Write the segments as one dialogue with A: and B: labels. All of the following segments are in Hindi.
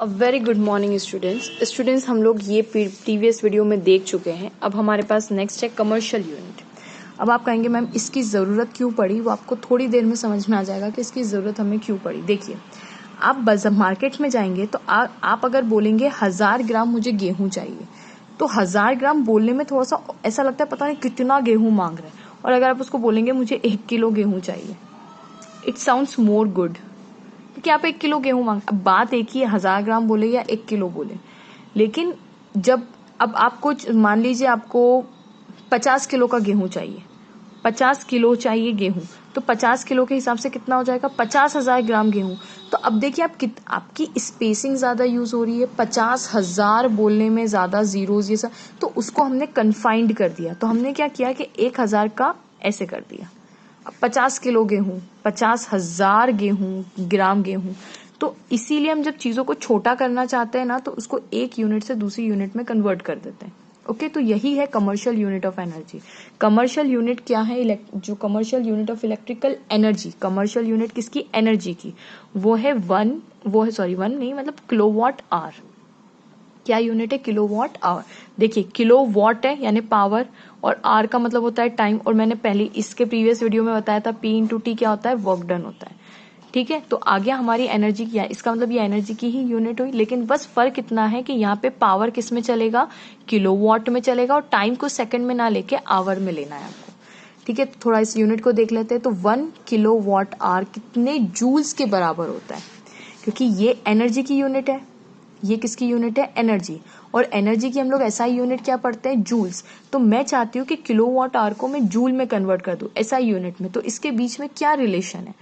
A: A very good morning students हम लोग ये प्रीवियस वीडियो में देख चुके हैं। अब हमारे पास नेक्स्ट है कमर्शियल यूनिट। अब आप कहेंगे मैम इसकी ज़रूरत क्यों पड़ी, वो आपको थोड़ी देर में समझ में आ जाएगा कि इसकी ज़रूरत हमें क्यों पड़ी। देखिए, आप बाजार मार्केट में जाएंगे तो आप अगर बोलेंगे 1000 ग्राम मुझे गेहूँ चाहिए, तो 1000 ग्राम बोलने में थोड़ा सा ऐसा लगता है पता नहीं कितना गेहूँ मांग रहे हैं। और अगर आप उसको बोलेंगे मुझे 1 किलो गेहूँ चाहिए, इट साउंड्स मोर गुड कि आप 1 किलो गेहूं मांग। अब बात एक ही है, 1000 ग्राम बोले या 1 किलो बोले। लेकिन जब अब आपको मान लीजिए आपको 50 किलो का गेहूं चाहिए, 50 किलो चाहिए गेहूं, तो 50 किलो के हिसाब से कितना हो जाएगा, 50,000 ग्राम गेहूं। तो अब देखिए आपकी स्पेसिंग ज्यादा यूज हो रही है, 50,000 बोलने में ज्यादा जीरोज ये सब, तो उसको हमने कन्फाइंड कर दिया। तो हमने क्या किया कि 1000 का ऐसे कर दिया। 50 किलो गेहूं, 50,000 गेहूं, ग्राम गेहूं। तो इसीलिए हम जब चीजों को छोटा करना चाहते हैं ना, तो उसको एक यूनिट से दूसरी यूनिट में कन्वर्ट कर देते हैं। ओके, तो यही है commercial unit of energy. Commercial unit क्या है? जो commercial unit of electrical energy, commercial unit किसकी? एनर्जी की। वो है वन नहीं, मतलब किलोवाट आवर। क्या यूनिट है? Kilowatt hour. देखिए, किलोवाट है यानी पावर, और आर का मतलब होता है टाइम। और मैंने पहले इसके प्रीवियस वीडियो में बताया था पी इंटू टी क्या होता है? वर्क डन होता है। ठीक है, तो आ गया हमारी एनर्जी क्या है, इसका मतलब ये एनर्जी की ही यूनिट हुई। लेकिन बस फर्क इतना है कि यहाँ पे पावर किस में चलेगा? किलोवाट में चलेगा, और टाइम को सेकंड में ना लेके आवर में लेना है आपको। ठीक है, तो थोड़ा इस यूनिट को देख लेते हैं। तो 1 किलोवाट आवर कितने जूल्स के बराबर होता है? क्योंकि ये एनर्जी की यूनिट है, ये किसकी यूनिट है? एनर्जी। और एनर्जी की हम लोग एसआई यूनिट क्या पढ़ते हैं? जूल्स। तो मैं चाहती हूँ कि किलोवाट आवर को मैं जूल में कन्वर्ट कर दूं एसआई यूनिट में। तो इसके बीच में क्या रिलेशन है?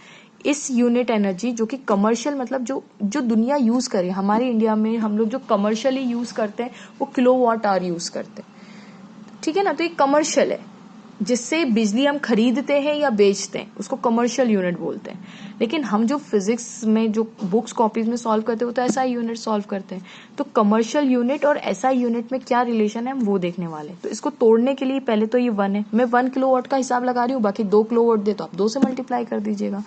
A: इस यूनिट एनर्जी जो कि कमर्शियल, मतलब जो दुनिया यूज करे, हमारे इंडिया में हम लोग जो कमर्शियली यूज करते हैं वो किलोवाट आवर यूज करते हैं। ठीक है ना, तो ये कमर्शियल है, जिससे बिजली हम खरीदते हैं या बेचते हैं उसको कमर्शियल यूनिट बोलते हैं। लेकिन हम जो फिजिक्स में जो बुक्स कॉपीज में सॉल्व करते हैं वो तो ऐसा यूनिट सॉल्व करते हैं। तो कमर्शियल यूनिट और ऐसा यूनिट में क्या रिलेशन है हम वो देखने वाले हैं। तो इसको तोड़ने के लिए पहले तो ये 1 है, मैं 1 किलोवाट का हिसाब लगा रही हूँ, बाकी 2 किलोवाट दे तो आप 2 से मल्टीप्लाई कर दीजिएगा।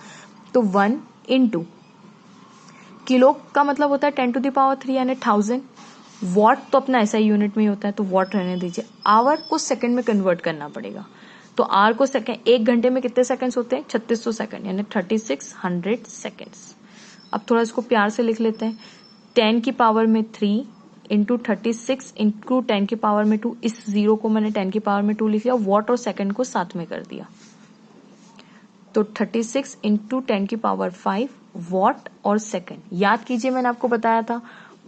A: तो 1 इंटू किलो का मतलब होता है 10⁻³ यानी 1000। वॉट तो अपना ऐसा यूनिट में ही होता है, तो वॉट रहने दीजिए। आवर को सेकंड में कन्वर्ट करना पड़ेगा। तो आवर को सेकंड, 1 घंटे में कितने सेकंड्स होते हैं? 3600 सेकंड यानी 3600 सेकंड्स। अब थोड़ा इसको प्यार से लिख लेते हैं। 10⁻³ इंटू 36 इंटू 10⁻²। इस जीरो को मैंने 10⁻² लिख लिया, वॉट और सेकंड को साथ में कर दिया। तो 36 इंटू 10⁵ वॉट और सेकंड। याद कीजिए मैंने आपको बताया था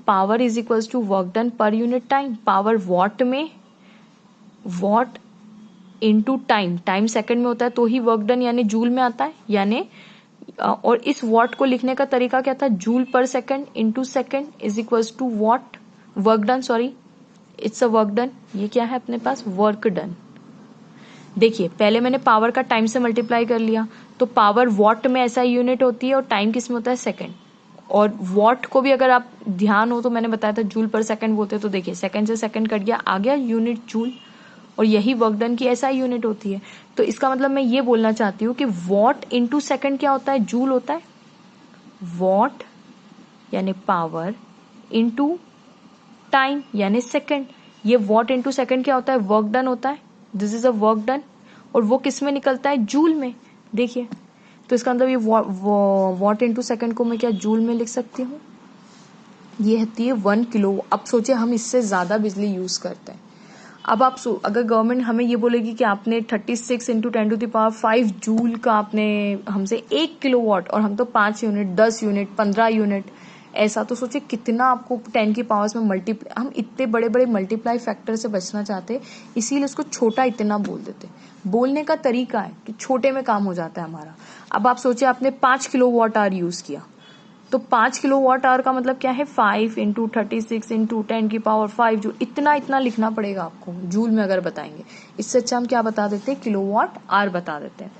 A: power is equals to work done per unit time. Power watt में, watt into time, time second में होता है तो ही वर्क डन यानी जूल में आता है। यानी और इस वॉट को लिखने का तरीका क्या था? जूल पर second into second is equals to watt, work done, sorry it's a work done. ये क्या है अपने पास? Work done. देखिए, पहले मैंने पावर का टाइम से मल्टीप्लाई कर लिया, तो पावर वॉट में ऐसा यूनिट होती है और टाइम किस में होता है? सेकंड। और वॉट को भी अगर आप ध्यान हो तो मैंने बताया था जूल पर सेकंड बोलते हैं। तो देखिए, सेकंड से सेकंड कट गया, आ गया यूनिट जूल, और यही वर्क डन की ऐसा यूनिट होती है। तो इसका मतलब मैं ये बोलना चाहती हूँ कि वॉट इंटू सेकंड क्या होता है? जूल होता है। वॉट यानी पावर इंटू टाइम यानी सेकंड। ये वॉट इंटू सेकंड क्या होता है? वर्क डन होता है। This is a work done, और वो किस में निकलता है? जूल में। देखिए, तो इसका मतलब ये वॉट इंटू सेकंड को मैं क्या जूल में लिख सकती हूँ? ये होती है 1 किलो। अब सोचिए हम इससे ज्यादा बिजली यूज करते हैं। अब आप अगर गवर्नमेंट हमें ये बोलेगी कि आपने 36 इंटू 10⁵ जूल का आपने हमसे 1 किलोवाट, और हम तो 5 यूनिट, 10 यूनिट, 15 यूनिट ऐसा, तो सोचिए कितना आपको 10 की पावर्स में मल्टीप्लाई, हम इतने बड़े बड़े मल्टीप्लाई फैक्टर से बचना चाहते, इसीलिए उसको छोटा इतना बोल देते। बोलने का तरीका है कि छोटे में काम हो जाता है हमारा। अब आप सोचिए आपने 5 किलोवाट आवर यूज किया, तो 5 किलोवाट आवर का मतलब क्या है? 5 इंटू 36 इंटू 10⁵ जूल। इतना लिखना पड़ेगा आपको जूल में अगर बताएंगे। इससे अच्छा हम क्या बता देते हैं? किलोवाट आवर बता देते हैं।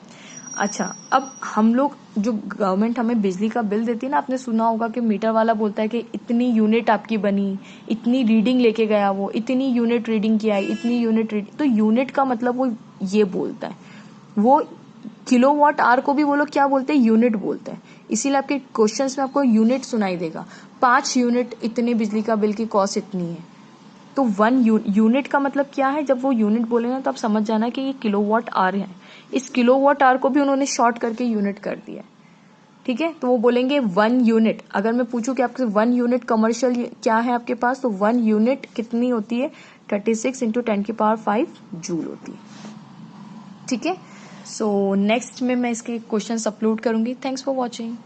A: अच्छा, अब हम लोग जो गवर्नमेंट हमें बिजली का बिल देती है ना, आपने सुना होगा कि मीटर वाला बोलता है कि इतनी यूनिट आपकी बनी, इतनी रीडिंग लेके गया, वो इतनी यूनिट रीडिंग किया है, इतनी यूनिट रीडिंग। तो यूनिट का मतलब वो ये बोलता है, वो किलोवाट आवर को भी वो लोग क्या बोलते हैं, यूनिट बोलते हैं। इसीलिए आपके क्वेश्चंस में आपको यूनिट सुनाई देगा, 5 यूनिट इतने बिजली का बिल की कॉस्ट इतनी है। तो 1 यूनिट का मतलब क्या है, जब वो यूनिट बोले ना तो आप समझ जाना कि ये किलोवाट आवर है। इस किलोवाट आवर को भी उन्होंने शॉर्ट करके यूनिट कर दिया, ठीक है। तो वो बोलेंगे 1 यूनिट। अगर मैं पूछूं कि आपके 1 यूनिट कमर्शियल क्या है आपके पास, तो 1 यूनिट कितनी होती है, 36 इंटू 10⁵ जूल होती है, ठीक है। सो नेक्स्ट में मैं इसके क्वेश्चंस अपलोड करूंगी। Thanks for watching.